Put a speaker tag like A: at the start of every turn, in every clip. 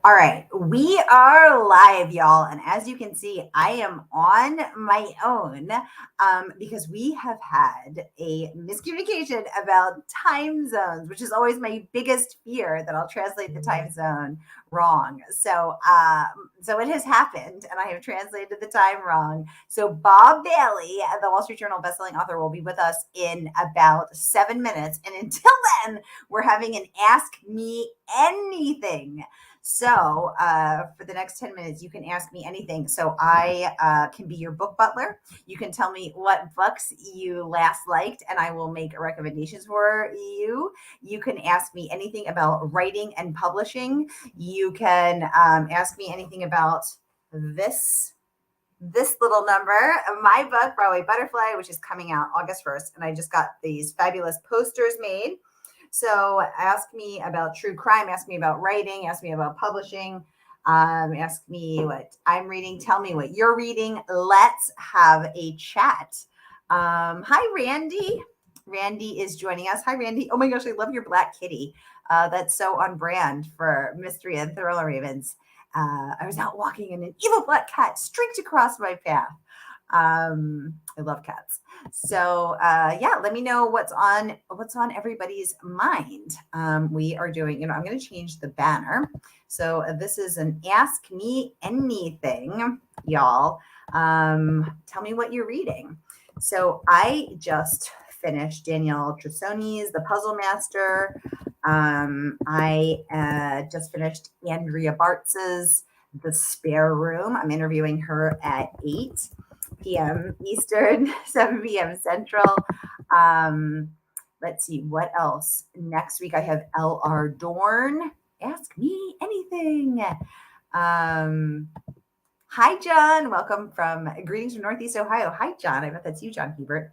A: All right, we are live, y'all. And as you can see, I am on my own because we have had a miscommunication about time zones, which is always my biggest fear that I'll translate the time zone wrong. So it has happened, and I have translated the time wrong. So Bob Bailey, the Wall Street Journal bestselling author, will be with us in about 7 minutes. And until then, we're having an Ask Me Anything. So for the next 10 minutes, you can ask me anything. So I can be your book butler. You can tell me what books you last liked, and I will make recommendations for you. You can ask me anything about writing and publishing. You can ask me anything about this little number, my book, Broadway Butterfly, which is coming out August 1st. And I just got these fabulous posters made. So ask me about true crime, ask me about writing, ask me about publishing, ask me what I'm reading, tell me what you're reading. Let's have a chat. Hi, Randy. Randy is joining us. Hi, Randy. Oh my gosh, I love your black kitty. That's so on brand for Mystery and Thriller Ravens. I was out walking and an evil black cat streaked across my path. I love cats. So yeah, let me know what's on everybody's mind. We are doing, I'm going to change the banner. So this is an Ask Me Anything, y'all. Tell me what you're reading. So I just finished Danielle Trussoni's The Puzzle Master. I just finished Andrea Bartz's The Spare Room. I'm interviewing her at 8 p.m. Eastern, 7 p.m. Central. Let's see what else. Next week I have L.R. Dorn. Ask me anything. Hi, John. Welcome from greetings from Northeast Ohio. Hi, John. I bet that's you, John Hebert.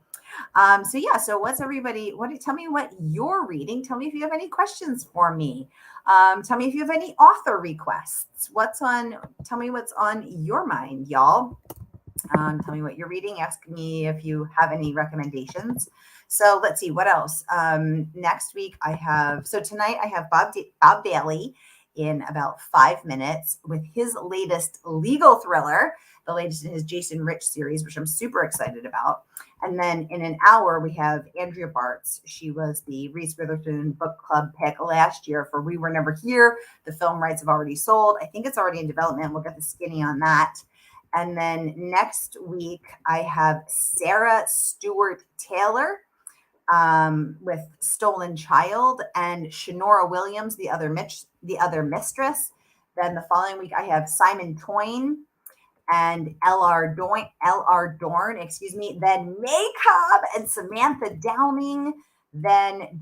A: So what's everybody? Tell me what you're reading? Tell me if you have any questions for me. Tell me if you have any author requests. Tell me what's on your mind, y'all. Tell me what you're reading. Ask me if you have any recommendations. So let's see what else. Next week tonight I have Bob Bailey in about 5 minutes with his latest legal thriller, the latest in his Jason Rich series, which I'm super excited about. And then in an hour, we have Andrea Bartz. She was the Reese Witherspoon Book Club pick last year for We Were Never Here. The film rights have already sold. I think it's already in development. We'll get the skinny on that. And then next week, I have Sarah Stewart Taylor with Stolen Child, and Shanora Williams, the other mistress. Then the following week, I have Simon Toyne and L.R. Dorn, excuse me. Then May Cobb and Samantha Downing. Then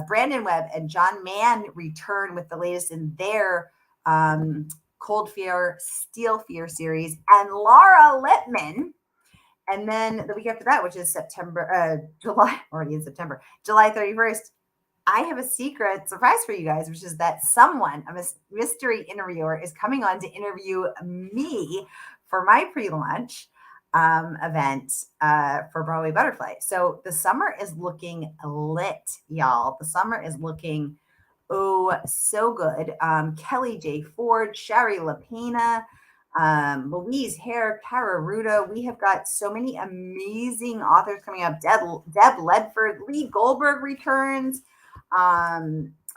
A: Brandon Webb and John Mann return with the latest in their Cold Fear, Steel Fear series, and Laura Lippman. And then the week after that, which is July 31st, I have a secret surprise for you guys, which is that a mystery interviewer, is coming on to interview me for my pre-launch event for Broadway Butterfly. So the summer is looking lit, y'all. The summer is looking so good. Kelly J. Ford, Shari LaPena, Louise Hare, Cara Ruda. We have got so many amazing authors coming up. Deb Ledford, Lee Goldberg returns. Oh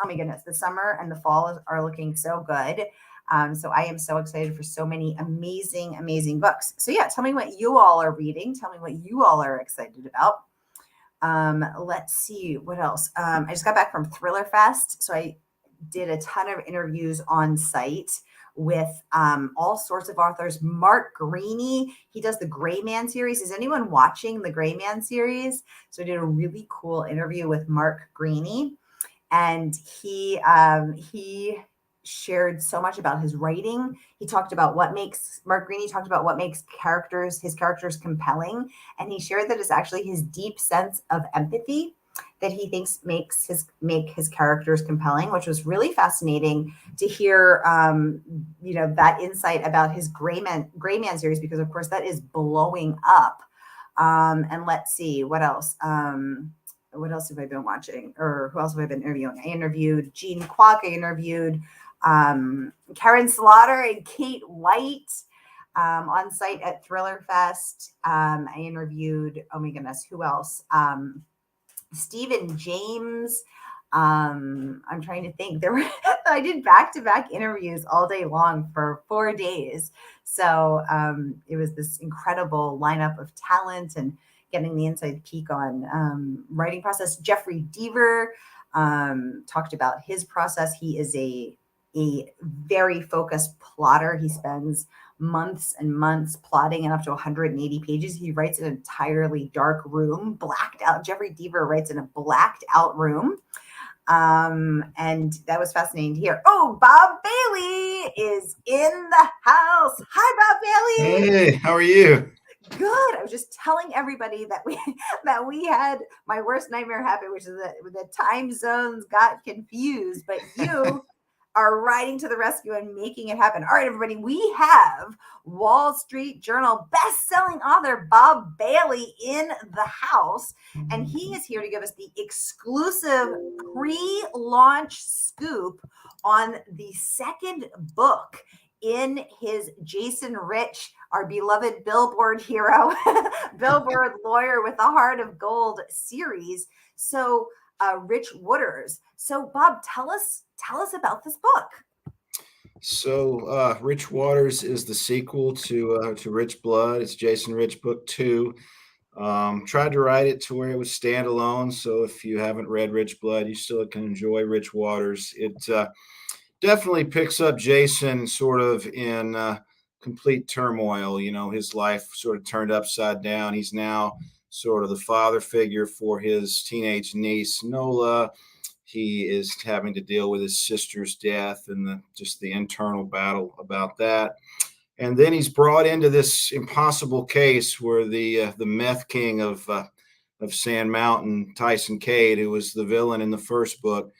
A: my goodness, the summer and the fall are looking so good. So I am so excited for so many amazing, amazing books. So yeah, tell me what you all are reading. Tell me what you all are excited about. Let's see what else. I just got back from Thriller Fest. So I did a ton of interviews on site with all sorts of authors. Mark Greaney, he does the Gray Man series. Is anyone watching the Gray Man series? So I did a really cool interview with Mark Greaney, and he shared so much about his writing. Mark Greaney talked about what makes his characters compelling, and he shared that it's actually his deep sense of empathy that he thinks make his characters compelling, which was really fascinating to hear. That insight about his Gray Man series, because of course that is blowing up. And let's see what else. what else have I been watching? Or who else have I been interviewing? I interviewed Gene Kwok. I interviewed Karen Slaughter and Kate White on site at Thriller Fest. I interviewed, oh my goodness, who else? Stephen James. I'm trying to think. There were I did back-to-back interviews all day long for 4 days. So it was this incredible lineup of talent and getting the inside peek on writing process. Jeffrey Deaver talked about his process. He is a very focused plotter. He spends months and months plotting in up to 180 pages. He writes in an entirely dark room, blacked out. Jeffrey Deaver writes in a blacked out room. And that was fascinating to hear. Oh, Bob Bailey is in the house. Hi, Bob Bailey.
B: Hey, how are you?
A: Good. I was just telling everybody that we had my worst nightmare happen, which is that the time zones got confused, but you are riding to the rescue and making it happen. All right, everybody, we have Wall Street Journal best-selling author Bob Bailey in the house, and he is here to give us the exclusive pre-launch scoop on the second book in his Jason Rich, our beloved Billboard hero, Billboard lawyer with a heart of gold series. So Rich Wooders. So Bob, tell us about this book.
B: So, Rich Waters is the sequel to Rich Blood. It's Jason Rich Book 2. Tried to write it to where it was standalone. So if you haven't read Rich Blood, you still can enjoy Rich Waters. It definitely picks up Jason sort of in complete turmoil. You know, his life sort of turned upside down. He's now sort of the father figure for his teenage niece, Nola. He is having to deal with his sister's death and just the internal battle about that. And then he's brought into this impossible case where the meth king of Sand Mountain, Tyson Cade, who was the villain in the first book,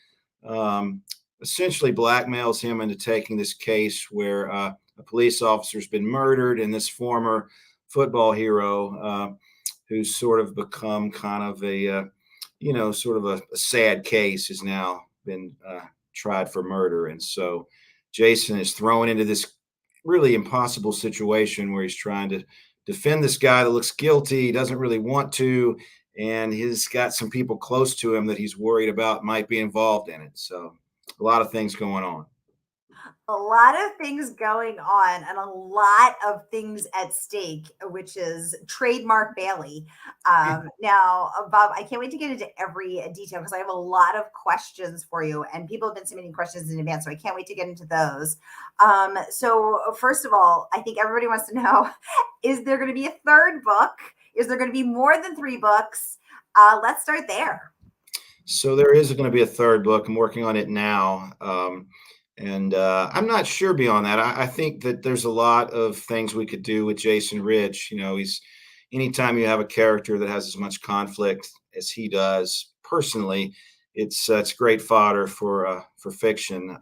B: um, essentially blackmails him into taking this case where a police officer's been murdered, and this former football hero, who's sort of become kind of sort of a sad case, has now been tried for murder. And so Jason is thrown into this really impossible situation where he's trying to defend this guy that looks guilty. He doesn't really want to, and he's got some people close to him that he's worried about might be involved in it. So a lot of things going on.
A: A lot of things going on and a lot of things at stake, which is trademark Bailey. Now, Bob, I can't wait to get into every detail because I have a lot of questions for you, and people have been submitting questions in advance, so I can't wait to get into those. So first of all, I think everybody wants to know, is there going to be a third book? Is there going to be more than 3 books? Let's start there.
B: So there is going to be a third book. I'm working on it now. And I'm not sure beyond that. I think that there's a lot of things we could do with Jason Rich. You know, anytime you have a character that has as much conflict as he does personally, it's great fodder for fiction.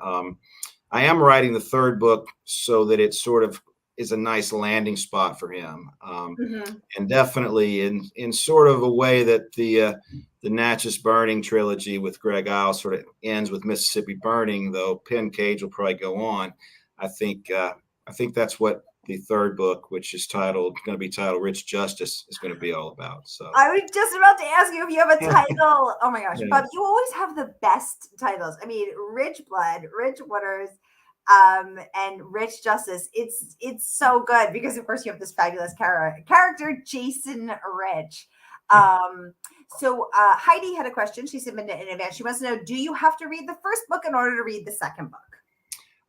B: I am writing the third book so that it sort of is a nice landing spot for him, and definitely in sort of a way that the Natchez Burning trilogy with Greg Isle sort of ends with Mississippi Burning, though Penn Cage will probably go on. I think that's what the third book, which is going to be titled Rich Justice, is going to be all about. So
A: I was just about to ask you if you have a title. Oh my gosh, yeah. Bob, you always have the best titles. I mean, Rich Blood, Rich Waters, and Rich Justice. It's so good because of course you have this fabulous character, Jason Rich. So Heidi had a question. She submitted it in advance. She wants to know, do you have to read the first book in order to read the second book?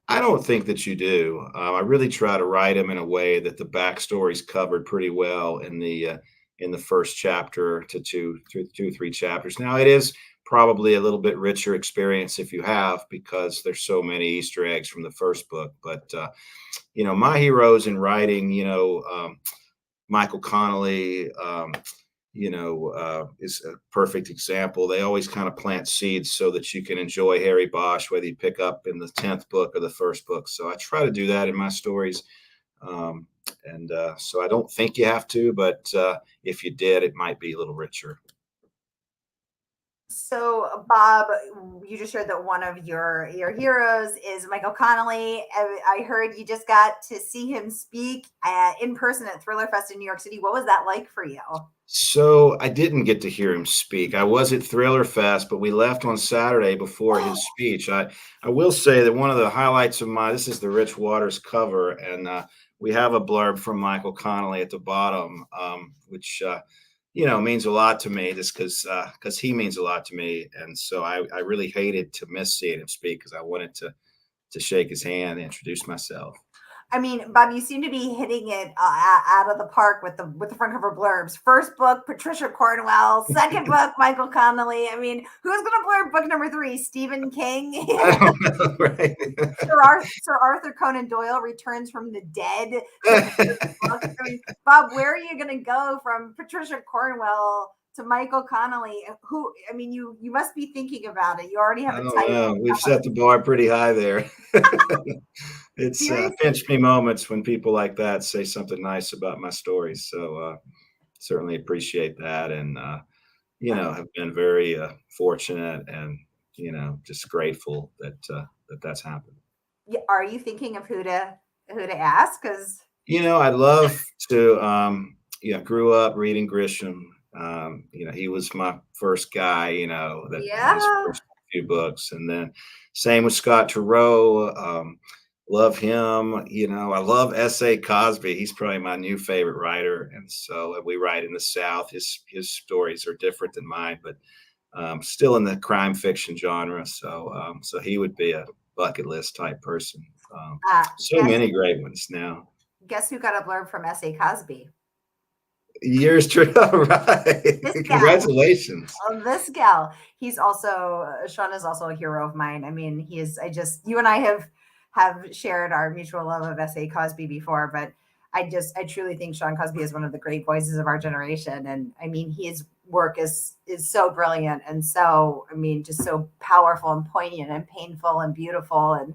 B: I don't think that you do. I really try to write them in a way that the backstory's covered pretty well in the first chapter to two, 3 chapters. Now it is probably a little bit richer experience if you have, because there's so many Easter eggs from the first book. But my heroes in writing, Michael Connolly, is a perfect example. They always kind of plant seeds so that you can enjoy Harry Bosch, whether you pick up in the 10th book or the first book. So I try to do that in my stories. So I don't think you have to, but if you did, it might be a little richer.
A: So, Bob, you just shared that one of your heroes is Michael Connolly. I heard you just got to see him speak in person at Thriller Fest in New York City. What was that like for you?
B: So I didn't get to hear him speak. I was at Thriller Fest, but we left on Saturday before his speech. I will say that one of the highlights of this is the Rich Waters cover, and we have a blurb from Michael Connolly at the bottom, which means a lot to me, just because he means a lot to me, and so I really hated to miss seeing him speak because I wanted to shake his hand and introduce myself.
A: I mean, Bob, you seem to be hitting it out of the park with the front cover blurbs. First book, Patricia Cornwell. Second book, Michael Connolly. I mean, who's going to blurb book number 3? Stephen King.
B: I don't know, right?
A: Sir Arthur Conan Doyle returns from the dead. I mean, Bob, where are you going to go from Patricia Cornwell to Michael Connolly? Who? I mean, you must be thinking about it. You already have
B: I
A: a
B: don't
A: title.
B: know. We've set the bar pretty high there. It's pinch me moments when people like that say something nice about my stories. So certainly appreciate that, and have been very fortunate, and just grateful that that's happened.
A: Are you thinking of who to ask? Because
B: I'd love to. Grew up reading Grisham. He was my first guy. That his first few books, and then same with Scott Turow. Love him. I love S.A. Cosby. He's probably my new favorite writer, and so we write in the South. His stories are different than mine, but still in the crime fiction genre. So he would be a bucket list type person. So many great ones now.
A: Guess who got a blurb from S.A. Cosby?
B: Yours truly, right? Congratulations.
A: This gal. He's also Sean is also a hero of mine. I mean, he is. You and I have shared our mutual love of S.A. Cosby before, but I truly think Sean Cosby is one of the great voices of our generation. And I mean, his work is so brilliant, and so, I mean, just so powerful and poignant and painful and beautiful. And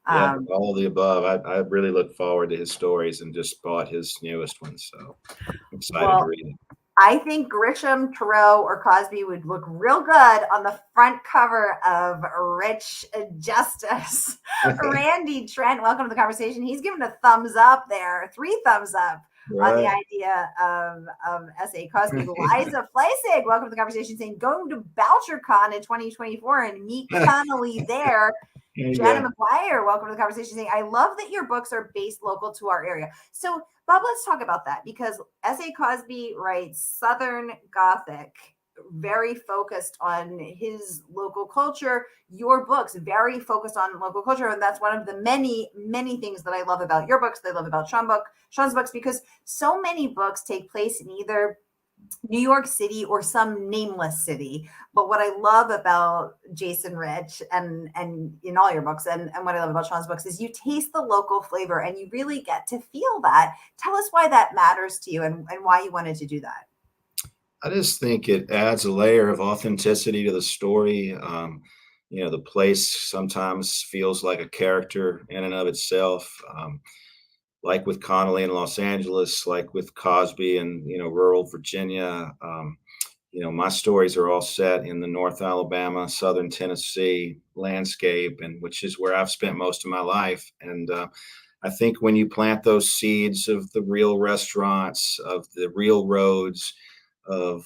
B: all of the above. I really look forward to his stories, and just bought his newest one, so I'm excited to read it.
A: I think Grisham, Turow, or Cosby would look real good on the front cover of Rich Justice. Randy Trent, welcome to the conversation. He's given a thumbs up there, 3 thumbs up on the idea of S.A. Cosby. Liza Fleisig, welcome to the conversation, saying going to BoucherCon in 2024 and meet Connolly there. Jana McGuire, welcome to the conversation, saying, I love that your books are based local to our area. So, Bob, let's talk about that, because S.A. Cosby writes Southern Gothic, very focused on his local culture. Your books, very focused on local culture. And that's one of the many, many things that I love about your books, that I love about Sean's books, because so many books take place in either New York City or some nameless city. But what I love about Jason Rich and in all your books, and what I love about Sean's books, is you taste the local flavor and you really get to feel that. Tell us why that matters to you, and why you wanted to do that.
B: I just think it adds a layer of authenticity to the story. The place sometimes feels like a character in and of itself. Like with Connolly in Los Angeles, like with Cosby in rural Virginia. My stories are all set in the North Alabama, Southern Tennessee landscape, and which is where I've spent most of my life. And I think when you plant those seeds of the real restaurants, of the real roads, of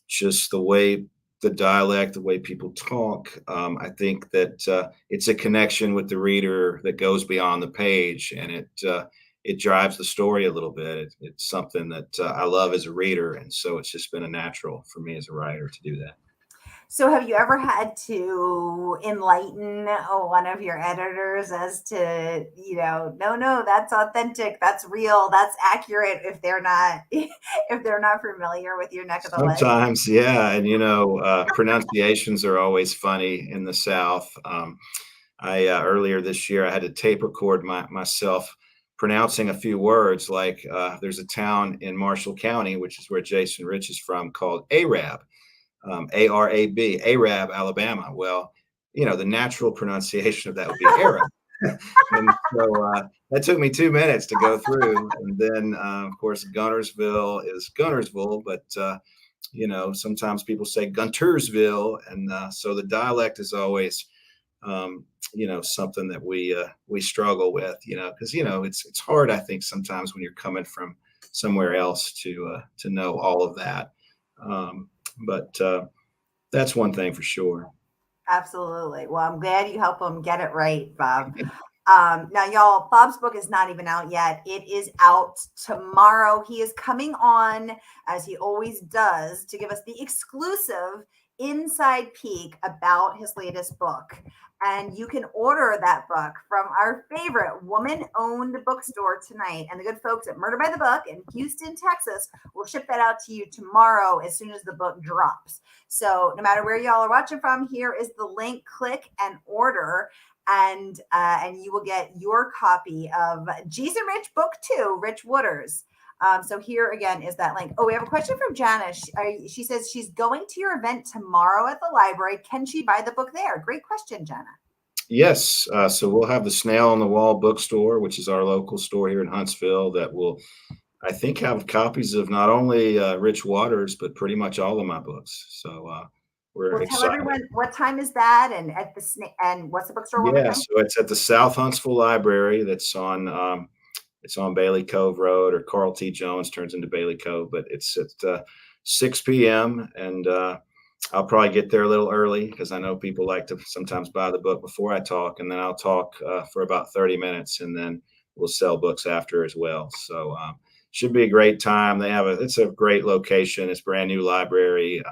B: just the way the dialect, the way people talk, I think that it's a connection with the reader that goes beyond the page, and it drives the story a little bit. It's something that I love as a reader, and so it's just been a natural for me as a writer to do that.
A: So have you ever had to enlighten one of your editors as to, no, that's authentic, that's real, that's accurate, if they're not familiar with your neck of the woods?
B: Sometimes, yeah. And, pronunciations are always funny in the South. Earlier this year, I had to tape record myself pronouncing a few words, like there's a town in Marshall County, which is where Jason Rich is from, called Arab. A-R-A-B, Arab, Alabama. Well, the natural pronunciation of that would be Arab. And so that took me 2 minutes to go through. And then, of course, Gunnersville is Gunnersville, but Sometimes people say Guntersville, and so the dialect is always something that we struggle with, because it's hard, I think, sometimes when you're coming from somewhere else to know all of that. But that's one thing for sure.
A: Absolutely. Well, I'm glad you helped them get it right, Bob. Now, y'all, Bob's book is not even out yet. It is out tomorrow. He is coming on, as he always does, to give us the exclusive inside peek about his latest book. And you can order that book from our favorite woman-owned bookstore tonight. And the good folks at Murder by the Book in Houston, Texas, will ship that out to you tomorrow as soon as the book drops. So no matter where y'all are watching from, here is the link. Click and order, and you will get your copy of Jason Rich Book 2, Rich Wooders. So here again is that link. Oh, we have a question from Janice. She says she's going to your event tomorrow at the library. Can she buy the book there? Great question, Jana.
B: Yes. So we'll have the Snail on the Wall bookstore, which is our local store here in Huntsville, that will, I think, have copies of not only Rich Waters, but pretty much all of my books. So we're excited.
A: Tell everyone, what time is that, and and what's the bookstore one more time?
B: So it's at the South Huntsville Library. That's on it's on Bailey Cove Road, or Carl T. Jones turns into Bailey Cove, but it's at 6 p.m. and I'll probably get there a little early because I know people like to sometimes buy the book before I talk, and then I'll talk for about 30 minutes, and then we'll sell books after as well. So should be a great time. It's a great location. It's a brand new library.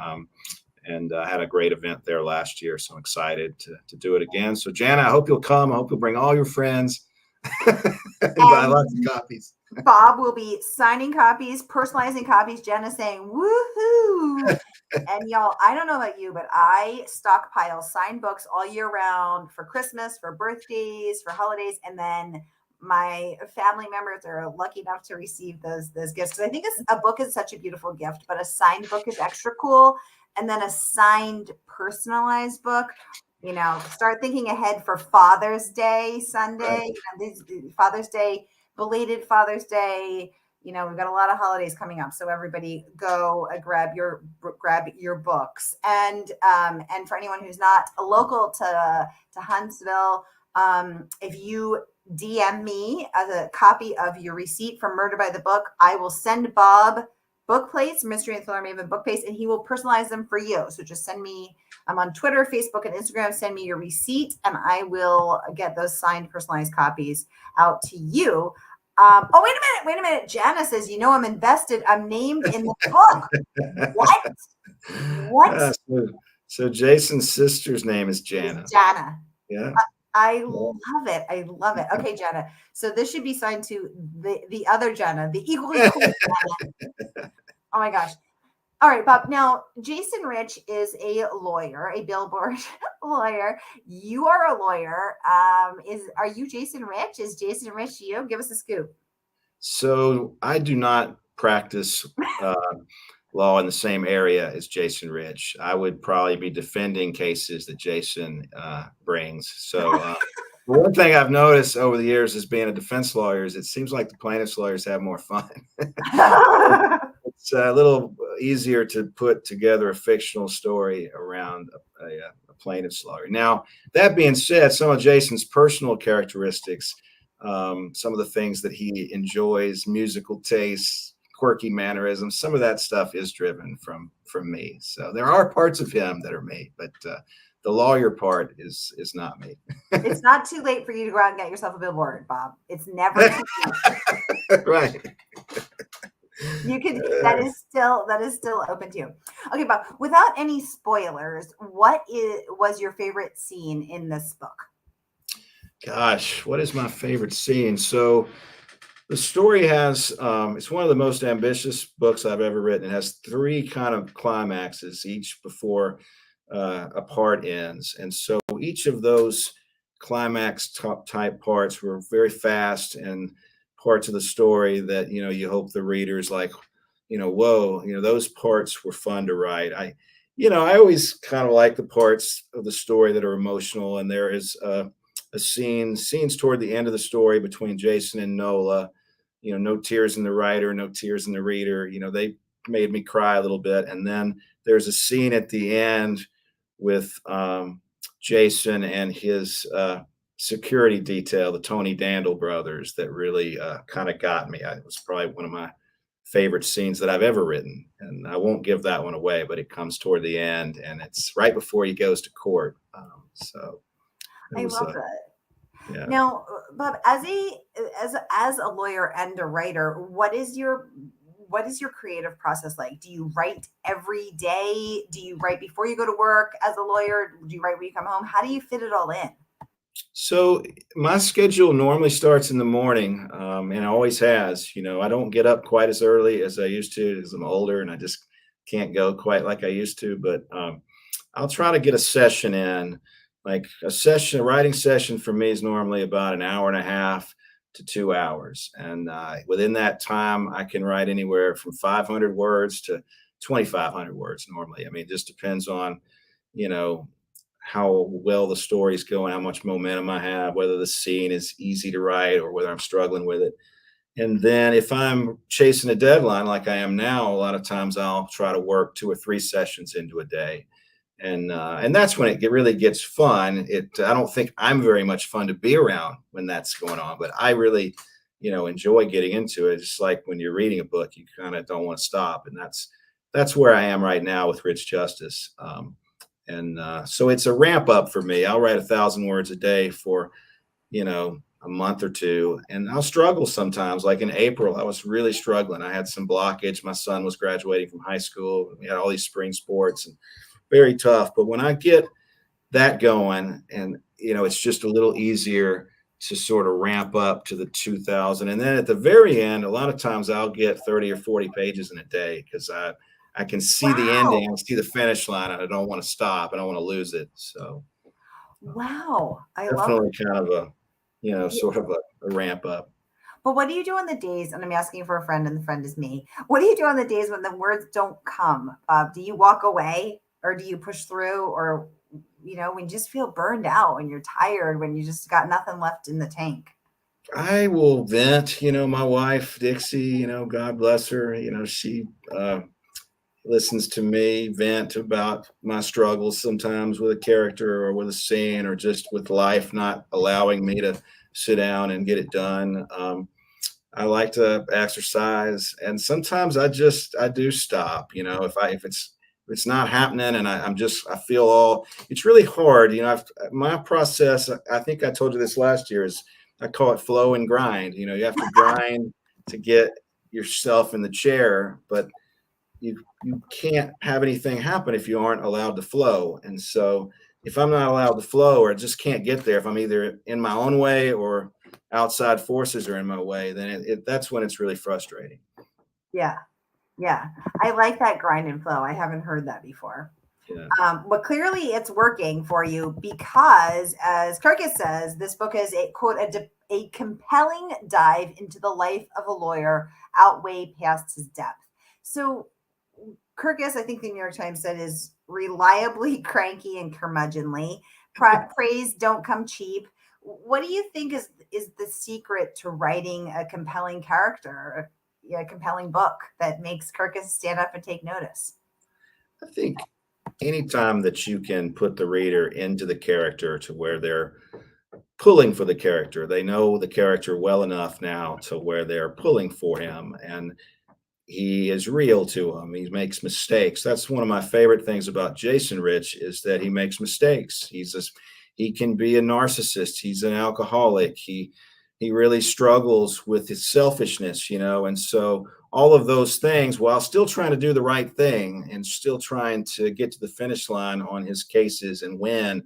B: And I had a great event there last year, so I'm excited to do it again. So, Jana, I hope you'll come. I hope you'll bring all your friends and buy lots of copies.
A: Bob will be signing copies, personalizing copies. Jenna saying, woohoo. And y'all, I don't know about you, but I stockpile signed books all year round for Christmas, for birthdays, for holidays. And then my family members are lucky enough to receive those gifts. Because I think a book is such a beautiful gift, but a signed book is extra cool. And then a signed, personalized book, start thinking ahead for Father's Day Sunday, right. Father's Day, belated Father's Day. We've got a lot of holidays coming up, so everybody go grab your books. And for anyone who's not local to Huntsville, if you DM me as a copy of your receipt from Murder by the Book, I will send Bob book plates, Mystery and Thriller Maven book plates, and he will personalize them for you. So just send me, I'm on Twitter, Facebook, and Instagram. Send me your receipt, and I will get those signed, personalized copies out to you. Wait a minute. Jana says, I'm invested. I'm named in the book. What?
B: So Jason's sister's name is Jana.
A: It's Jana.
B: Yeah.
A: I love it. I love it. Okay, Jana. So this should be signed to the other Jana, the equally cool Jana. Oh my gosh. All right, Bob. Now, Jason Rich is a lawyer, a billboard lawyer. You are a lawyer. Are you Jason Rich? Is Jason Rich you? Give us a scoop.
B: So I do not practice law in the same area as Jason Rich. I would probably be defending cases that Jason brings. So one thing I've noticed over the years as being a defense lawyer is it seems like the plaintiff's lawyers have more fun. It's a little easier to put together a fictional story around a plaintiff's lawyer. Now, that being said, some of Jason's personal characteristics, some of the things that he enjoys, musical tastes, quirky mannerisms, some of that stuff is driven from me. So there are parts of him that are me, but the lawyer part is not me.
A: It's not too late for you to go out and get yourself a billboard, Bob. It's never too late.
B: Right.
A: You can. That is still open to you. Okay, Bob. Without any spoilers, what was your favorite scene in this book?
B: Gosh, what is my favorite scene? So the story has, it's one of the most ambitious books I've ever written. It has 3 kind of climaxes, each before a part ends. And so each of those climax type parts were very fast and parts of the story that, you hope the readers like, whoa, those parts were fun to write. I always kind of like the parts of the story that are emotional. And there is scenes toward the end of the story between Jason and Nola, no tears in the writer, no tears in the reader. made me cry a little bit. And then there's a scene at the end with Jason and his security detail, the Tony Dandle brothers, that really kind of got me. It was probably one of my favorite scenes that I've ever written. And I won't give that one away, but it comes toward the end and it's right before he goes to court. So it
A: I
B: was,
A: love that.
B: yeah.
A: Now, Bob, as a lawyer and a writer, what is your creative process like? Do you write every day? Do you write before you go to work as a lawyer? Do you write when you come home? How do you fit it all in?
B: So my schedule normally starts in the morning, and always has. I don't get up quite as early as I used to as I'm older, and I just can't go quite like I used to. But I'll try to get a session in. Like a writing session for me is normally about an hour and a half to 2 hours, and within that time, I can write anywhere from 500 words to 2,500 words. Normally, I mean, it just depends on you know how well the story's going, how much momentum I have, whether the scene is easy to write or whether I'm struggling with it. And then if I'm chasing a deadline like I am now, a lot of times I'll try to work 2 or 3 sessions into a day. And that's when really gets fun. I don't think I'm very much fun to be around when that's going on, but I really, enjoy getting into it. Just like when you're reading a book, you kind of don't want to stop. And that's where I am right now with Rich Justice. And so it's a ramp up for me. I'll write 1,000 words a day for, a month or two, and I'll struggle sometimes. Like in April, I was really struggling. I had some blockage. My son was graduating from high school. We had all these spring sports and very tough. But when I get that going and, it's just a little easier to sort of ramp up to the 2,000. And then at the very end, a lot of times I'll get 30 or 40 pages in a day because I can see the ending, I
A: Wow.
B: see the finish line, and I don't want to stop. I don't want to lose it. So
A: Wow. I love
B: definitely kind of
A: it.
B: sort of a ramp up.
A: But what do you do on the days, and I'm asking for a friend, and the friend is me. What do you do on the days when the words don't come? Do you walk away or do you push through? Or, when you just feel burned out, when you're tired, when you just got nothing left in the tank?
B: I will vent. My wife, Dixie, God bless her, she listens to me vent about my struggles sometimes with a character or with a scene or just with life not allowing me to sit down and get it done. I like to exercise, and sometimes I do stop. If it's not happening, and I feel all. It's really hard. My process. I think I told you this last year. Is I call it flow and grind. You have to grind to get yourself in the chair, but you can't have anything happen if you aren't allowed to flow. And so if I'm not allowed to flow or I just can't get there, if I'm either in my own way or outside forces are in my way, then that's when it's really frustrating.
A: Yeah. Yeah. I like that grind and flow. I haven't heard that before.
B: Yeah.
A: But clearly it's working for you because, as Kirkus says, this book is a quote, a compelling dive into the life of a lawyer, outweigh past his depth. So, Kirkus, I think the New York Times said, is reliably cranky and curmudgeonly. Praise don't come cheap. What do you think is the secret to writing a compelling character, a compelling book that makes Kirkus stand up and take notice?
B: I think anytime that you can put the reader into the character to where they're pulling for the character, they know the character well enough now to where they're pulling for him. And he is real to him. He makes mistakes. That's one of my favorite things about Jason Rich is that he makes mistakes. He can be a narcissist. He's an alcoholic. He really struggles with his selfishness, and so all of those things while still trying to do the right thing and still trying to get to the finish line on his cases and win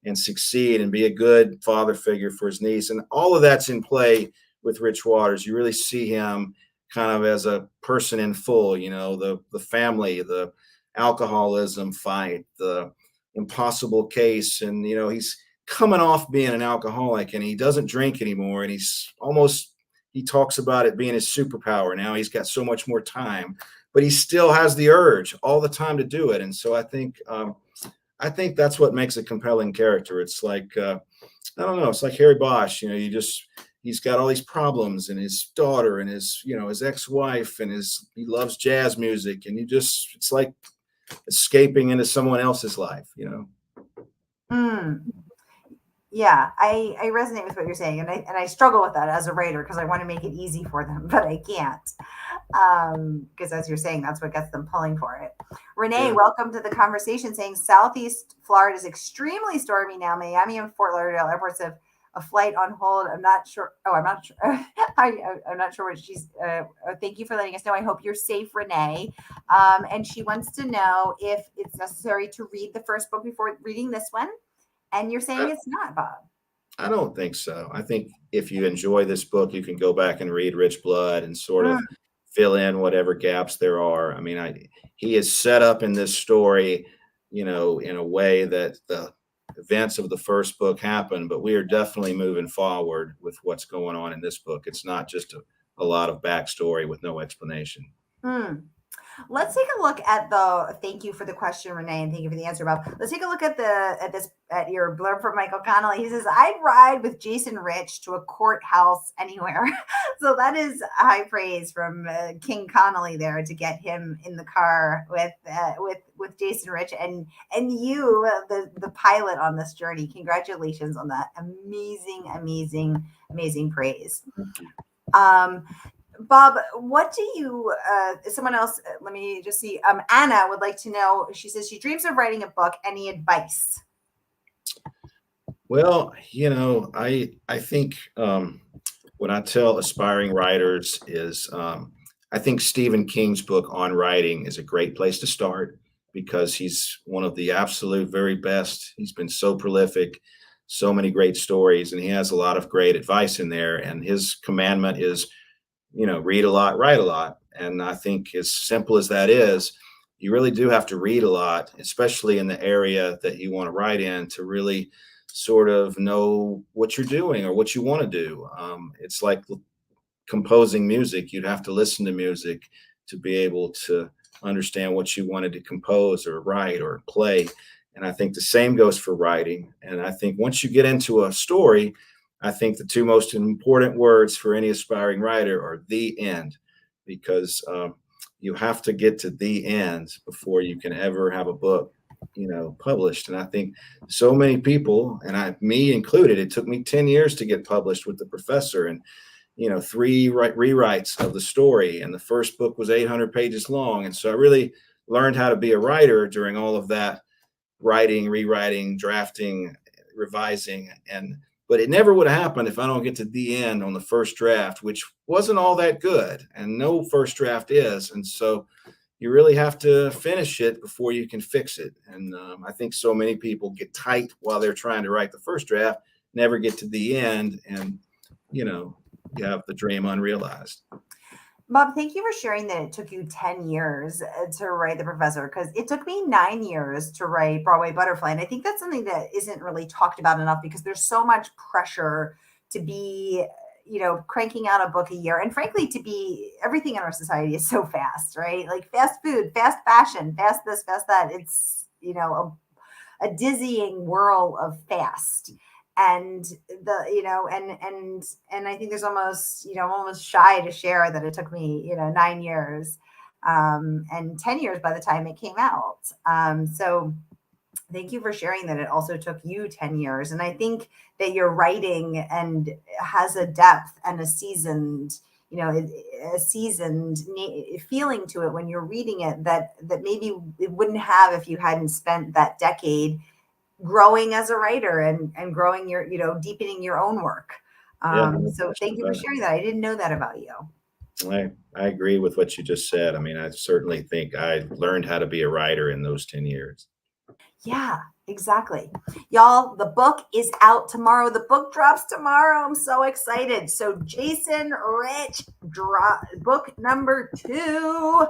B: and succeed and be a good father figure for his niece. And all of that's in play with Rich Waters. You really see him kind of as a person in full, the family, the alcoholism fight, the impossible case. And, he's coming off being an alcoholic and he doesn't drink anymore. And he talks about it being his superpower. Now he's got so much more time, but he still has the urge all the time to do it. And so I think that's what makes a compelling character. It's like, I don't know. It's like Harry Bosch, he's got all these problems, and his daughter and his ex-wife, and he loves jazz music, and it's like escaping into someone else's life.
A: Mm. Yeah, I resonate with what you're saying, and I struggle with that as a writer because I want to make it easy for them, but I can't. Because as you're saying, that's what gets them pulling for it. Renee,
B: Yeah.
A: welcome to the conversation. Saying Southeast Florida is extremely stormy now. Miami and Fort Lauderdale airports have a flight on hold. I'm not sure. Oh, I'm not sure. I'm not sure what she's. Thank you for letting us know. I hope you're safe, Renee. And she wants to know if it's necessary to read the first book before reading this one. And you're saying it's not, Bob.
B: I don't think so. I think if you enjoy this book, you can go back and read Rich Blood and sort
A: Mm,
B: of fill in whatever gaps there are. I mean, he is set up in this story, in a way that the events of the first book happen, but we are definitely moving forward with what's going on in this book. It's not just a lot of backstory with no explanation.
A: mm. Let's take a look at the. Thank you for the question, Renee, and thank you for the answer, Bob. Let's take a look at your blurb from Michael Connolly. He says, "I'd ride with Jason Rich to a courthouse anywhere." So that is high praise from King Connolly there to get him in the car with Jason Rich and you, the pilot on this journey. Congratulations on that amazing praise. Um, Bob, what do you, someone else, let me just see. Anna would like to know, she says she dreams of writing a book. Any advice?
B: Well, I think what I tell aspiring writers is I think Stephen King's book on writing is a great place to start because he's one of the absolute very best. He's been so prolific, so many great stories, and he has a lot of great advice in there. And his commandment is, read a lot, write a lot. And I think as simple as that is, you really do have to read a lot, especially in the area that you want to write in, to really sort of know what you're doing or what you want to do. It's like composing music. You'd have to listen to music to be able to understand what you wanted to compose or write or play. And I think the same goes for writing. And I think once you get into a story, I think the two most important words for any aspiring writer are the end, because you have to get to the end before you can ever have a book, published. And I think so many people, and me included, it took me 10 years to get published with The Professor, and three rewrites of the story. And the first book was 800 pages long. And so I really learned how to be a writer during all of that writing, rewriting, drafting, revising. But it never would have happened if I don't get to the end on the first draft, which wasn't all that good. And no first draft is. And so you really have to finish it before you can fix it. And I think so many people get tight while they're trying to write the first draft, never get to the end, and you have the dream unrealized.
A: Bob, thank you for sharing that it took you 10 years to write The Professor, because it took me 9 years to write Broadway Butterfly. And I think that's something that isn't really talked about enough because there's so much pressure to be, cranking out a book a year. And frankly, to be everything in our society is so fast, right? Like fast food, fast fashion, fast this, fast that. It's, a dizzying whirl of fast. And and I think there's almost almost shy to share that it took me 9 years and 10 years by the time it came out. So thank you for sharing that it also took you 10 years. And I think that your writing and has a depth and a seasoned feeling to it when you're reading it that maybe it wouldn't have if you hadn't spent that decade growing as a writer and growing your, deepening your own work.
B: Yeah, no
A: So
B: question
A: thank you for
B: about it.
A: sharing that. I didn't know that about you.
B: I agree with what you just said. I mean, I certainly think I learned how to be a writer in those 10 years.
A: Yeah, exactly. Y'all, the book is out tomorrow. The book drops tomorrow. I'm so excited. So Jason Rich book number 2,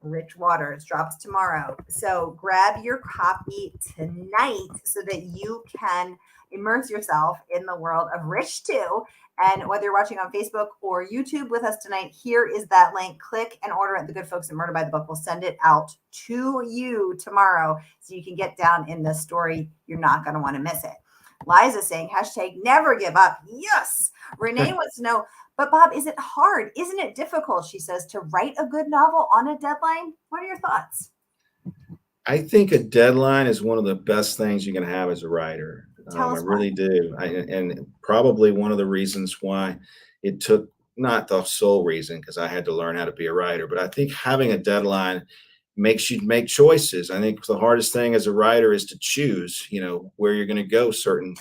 A: Rich Waters, drops tomorrow. So grab your copy tonight so that you can immerse yourself in the world of Rich 2. And whether you're watching on Facebook or YouTube with us tonight, here is that link. Click and order it. The good folks at Murder by the Book will send it out to you tomorrow so you can get down in this story. You're not going to want to miss it. Liza saying hashtag never give up. Yes. Renee wants to know, but Bob, is it hard? Isn't it difficult, she says, to write a good novel on a deadline? What are your thoughts?
B: I think a deadline is one of the best things you can have as a writer.
A: Tell
B: I
A: us why.
B: really do. And probably one of the reasons why it took, not the sole reason, because I had to learn how to be a writer, but I think having a deadline makes you make choices. I think the hardest thing as a writer is to choose, where you're going to go certain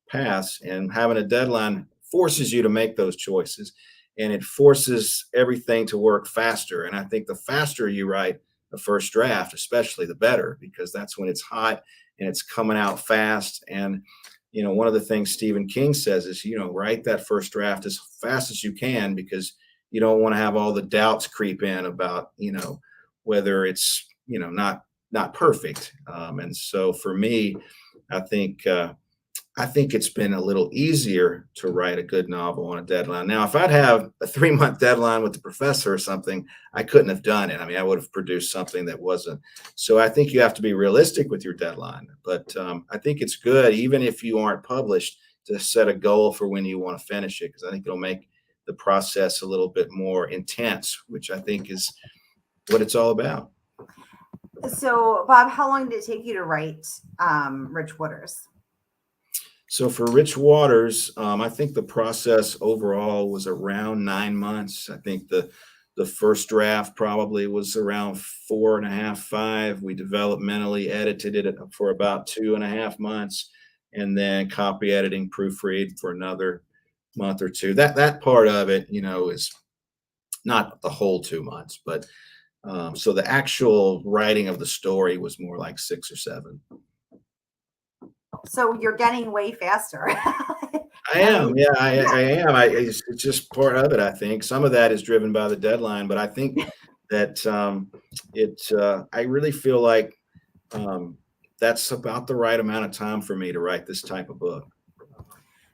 B: paths, and having a deadline forces you to make those choices, and it forces everything to work faster. And I think the faster you write the first draft, especially, the better, because that's when it's hot and it's coming out fast. And one of the things Stephen King says is, write that first draft as fast as you can, because you don't want to have all the doubts creep in about, whether it's, not perfect. And so for me, I think it's been a little easier to write a good novel on a deadline. Now, if I'd have a 3-month deadline with the professor or something, I couldn't have done it. I mean, I would have produced something that wasn't. So I think you have to be realistic with your deadline. But I think it's good, even if you aren't published, to set a goal for when you want to finish it, because I think it'll make the process a little bit more intense, which I think is what it's all about.
A: So, Bob, how long did it take you to write Rich Waters?
B: So for Rich Waters, I think the process overall was around 9 months. I think the first draft probably was around 4.5, 5. We developmentally edited it for about 2.5 months, and then copy editing, proofread for another month or two. That part of it, is not the whole 2 months, but so the actual writing of the story was more like 6 or 7.
A: So you're getting way faster.
B: I am. Yeah, I am. It's just part of it, I think. Some of that is driven by the deadline, but I think that I really feel like that's about the right amount of time for me to write this type of book.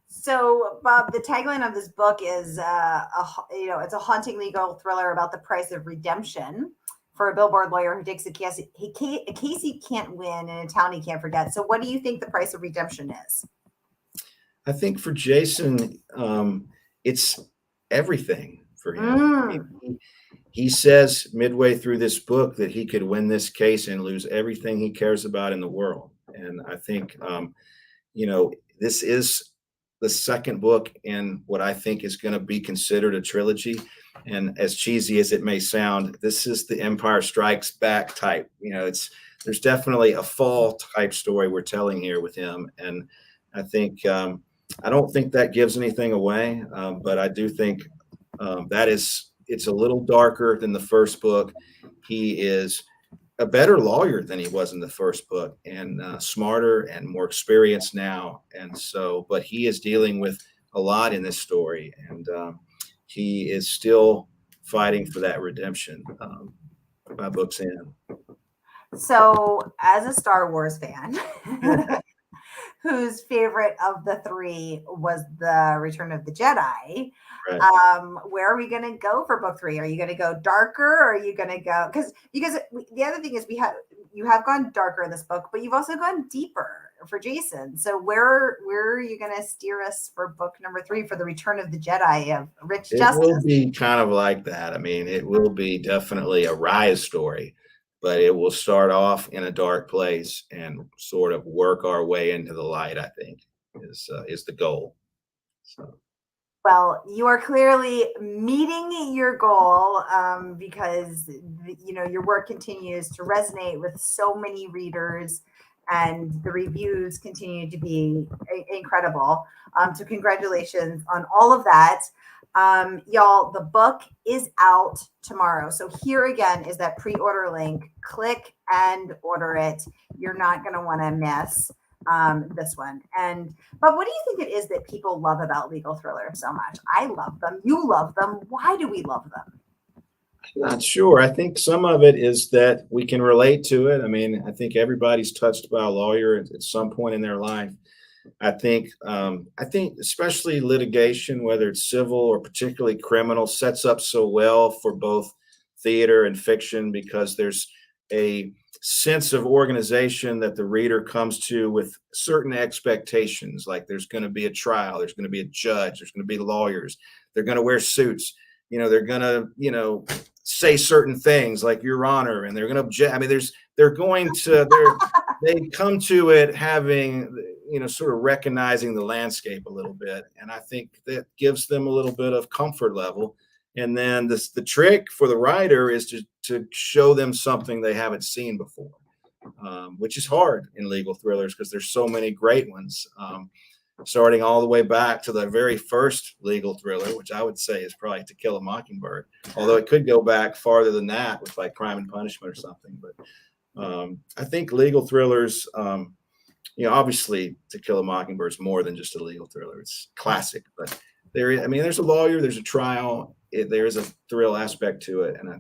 A: So, Bob, the tagline of this book is, it's a haunting legal thriller about the price of redemption for a billboard lawyer who takes a case he can't win in a town he can't forget. So what do you think the price of redemption is?
B: I think for Jason, it's everything for him. I mean, he says midway through this book that he could win this case and lose everything he cares about in the world. And I think, this is the second book in what I think is going to be considered a trilogy. And as cheesy as it may sound, this is the Empire Strikes Back type. There's definitely a fall type story we're telling here with him. And I think, I don't think that gives anything away, but I do think it's a little darker than the first book. He is a better lawyer than he was in the first book, and smarter and more experienced now. And so, but he is dealing with a lot in this story, and he is still fighting for that redemption by book's end.
A: So, as a Star Wars fan, whose favorite of the 3 was the Return of the Jedi, right. Where are we going to go for book 3? Are you going to go darker, or are you going to go because the other thing is you have gone darker in this book, but you've also gone deeper for Jason. So where are you going to steer us for book number 3 for the Return of the Jedi of Rich Justice?
B: It will be kind of like that. I mean, it will be definitely a rise story, but it will start off in a dark place and sort of work our way into the light, I think, is the goal. So.
A: Well, you are clearly meeting your goal because, your work continues to resonate with so many readers, and the reviews continue to be incredible. So congratulations on all of that. Y'all, the book is out tomorrow. So here again is that pre-order link. Click and order it. You're not going to want to miss this one. But what do you think it is that people love about legal thrillers so much? I love them. You love them. Why do we love them?
B: I'm not sure. I think some of it is that we can relate to it. I mean, I think everybody's touched by a lawyer at some point in their life. I think especially litigation, whether it's civil or particularly criminal, sets up so well for both theater and fiction, because there's a sense of organization that the reader comes to with certain expectations. Like there's going to be a trial, there's going to be a judge, there's going to be lawyers, they're going to wear suits, they're going to, say certain things like Your Honor, and they're going to object. I mean, they come to it having, sort of recognizing the landscape a little bit. And I think that gives them a little bit of comfort level. And then the trick for the writer is to show them something they haven't seen before, which is hard in legal thrillers because there's so many great ones, starting all the way back to the very first legal thriller, which I would say is probably To Kill a Mockingbird, although it could go back farther than that with like Crime and Punishment or something. But I think legal thrillers, obviously To Kill a Mockingbird is more than just a legal thriller. It's classic, but there's a lawyer, there's a trial, there is a thrill aspect to it. And I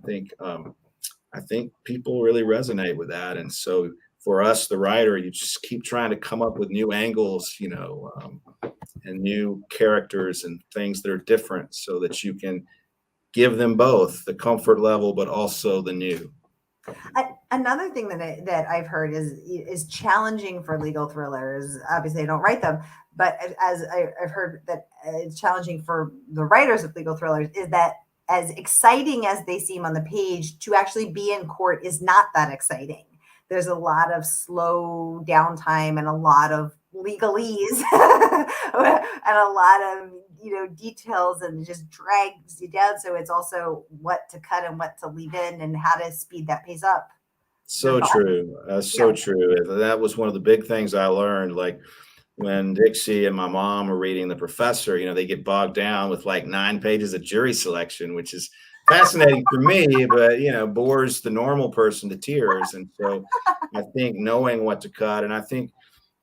B: think people really resonate with that. And so for us, the writer, you just keep trying to come up with new angles, and new characters and things that are different so that you can give them both the comfort level, but also the new.
A: Another thing that I've heard is challenging for legal thrillers. Obviously, I don't write them, but as I've heard that it's challenging for the writers of legal thrillers is that as exciting as they seem on the page, to actually be in court is not that exciting. There's a lot of slow downtime and a lot of legalese and a lot of details, and it just drags you down. So it's also what to cut and what to leave in and how to speed that pace up.
B: So true. So true. That was one of the big things I learned. Like when Dixie and my mom were reading The Professor, they get bogged down with like 9 pages of jury selection, which is fascinating for me, but bores the normal person to tears. And so I think knowing what to cut, and I think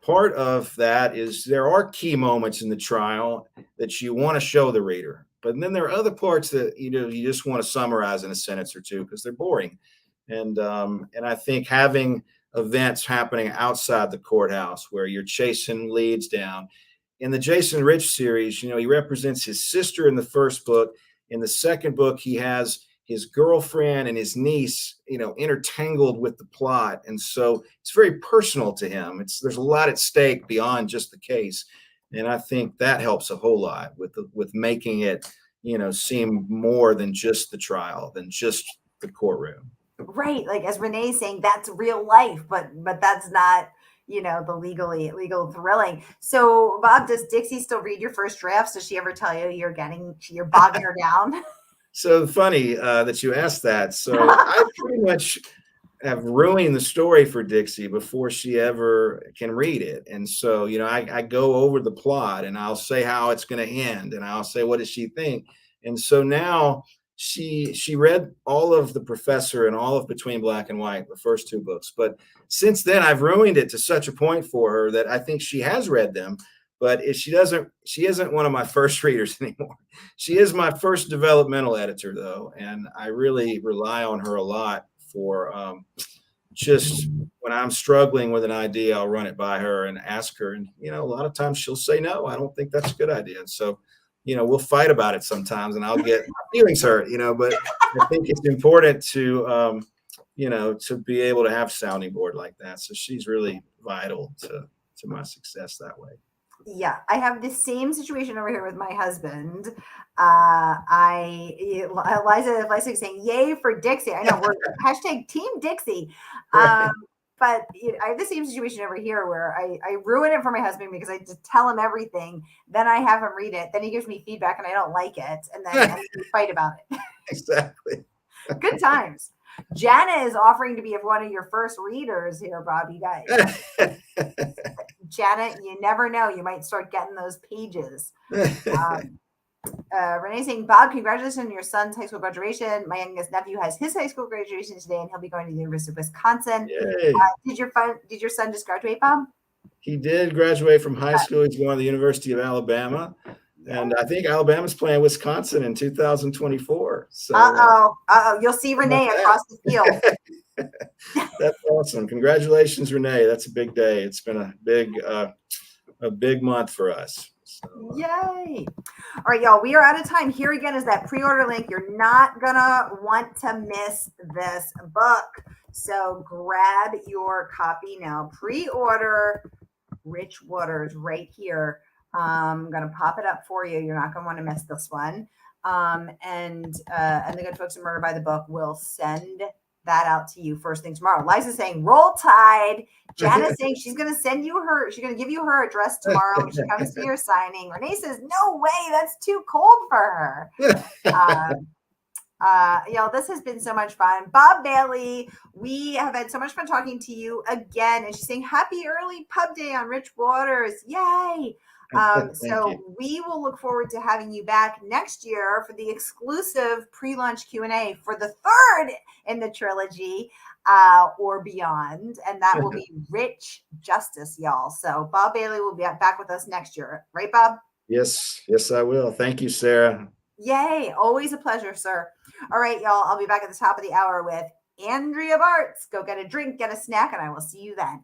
B: part of that is there are key moments in the trial that you want to show the reader, but then there are other parts that you just want to summarize in a sentence or two because they're boring. And I think having events happening outside the courthouse where you're chasing leads down. In the Jason Rich series, he represents his sister in the first book. In the second book, he has his girlfriend and his niece, intertangled with the plot. And so it's very personal to him. There's a lot at stake beyond just the case. And I think that helps a whole lot with making it, seem more than just the trial, than just the courtroom.
A: Right. Like as Renee's saying, that's real life, but that's not, the legal thrilling. So Bob, does Dixie still read your first drafts? Does she ever tell you you're bogging her down?
B: So funny that you asked that. So I pretty much have ruined the story for Dixie before she ever can read it. And so, I go over the plot and I'll say how it's going to end and I'll say, what does she think? And so now she read all of The Professor and all of Between Black and White, the first 2 books. But since then, I've ruined it to such a point for her that I think she has read them. But if she isn't one of my first readers anymore. She is my first developmental editor, though. And I really rely on her a lot for just when I'm struggling with an idea, I'll run it by her and ask her. And, a lot of times she'll say, no, I don't think that's a good idea. And so, we'll fight about it sometimes and I'll get my feelings hurt, but I think it's important to, to be able to have sounding board like that. So she's really vital to my success that way.
A: Yeah, I have the same situation over here with my husband. Eliza is saying, "Yay for Dixie!" I know we're hashtag Team Dixie. But I have the same situation over here where I ruin it for my husband because I just tell him everything. Then I have him read it. Then he gives me feedback and I don't like it. And then we fight about it.
B: Exactly.
A: Good times. Jana is offering to be one of your first readers here, Bob. You guys. Janet, you never know. You might start getting those pages. Renee saying, Bob, congratulations on your son's high school graduation. My youngest nephew has his high school graduation today, and he'll be going to the University of Wisconsin. Did your son just graduate, Bob?
B: He did graduate from high school. He's going to the University of Alabama. And I think Alabama's playing Wisconsin in 2024. So,
A: you'll see Renee across the field.
B: That's awesome. Congratulations, Renee. That's a big day. It's been a big month for us. So,
A: yay. All right, y'all, we are out of time. Here again is that pre-order link. You're not going to want to miss this book. So grab your copy now. Pre-order Rich Waters right here. I'm gonna pop it up for you. You're not gonna want to miss this one. And the good folks at Murder by the Book will send that out to you first thing tomorrow. Liza's saying, roll tide. Jana's saying she's gonna she's gonna give you her address tomorrow when she comes to your signing. Renee says, no way, that's too cold for her. This has been so much fun. Bob Bailey, we have had so much fun talking to you again. And she's saying, happy early pub day on Rich Waters. Yay. So we will look forward to having you back next year for the exclusive pre-launch Q&A for the third in the trilogy or beyond. And that will be Rich Justice, y'all. So Bob Bailey will be back with us next year. Right, Bob?
B: Yes, I will. Thank you, Sarah.
A: Yay. Always a pleasure, sir. All right, y'all. I'll be back at the top of the hour with Andrea Bartz. Go get a drink, get a snack, and I will see you then.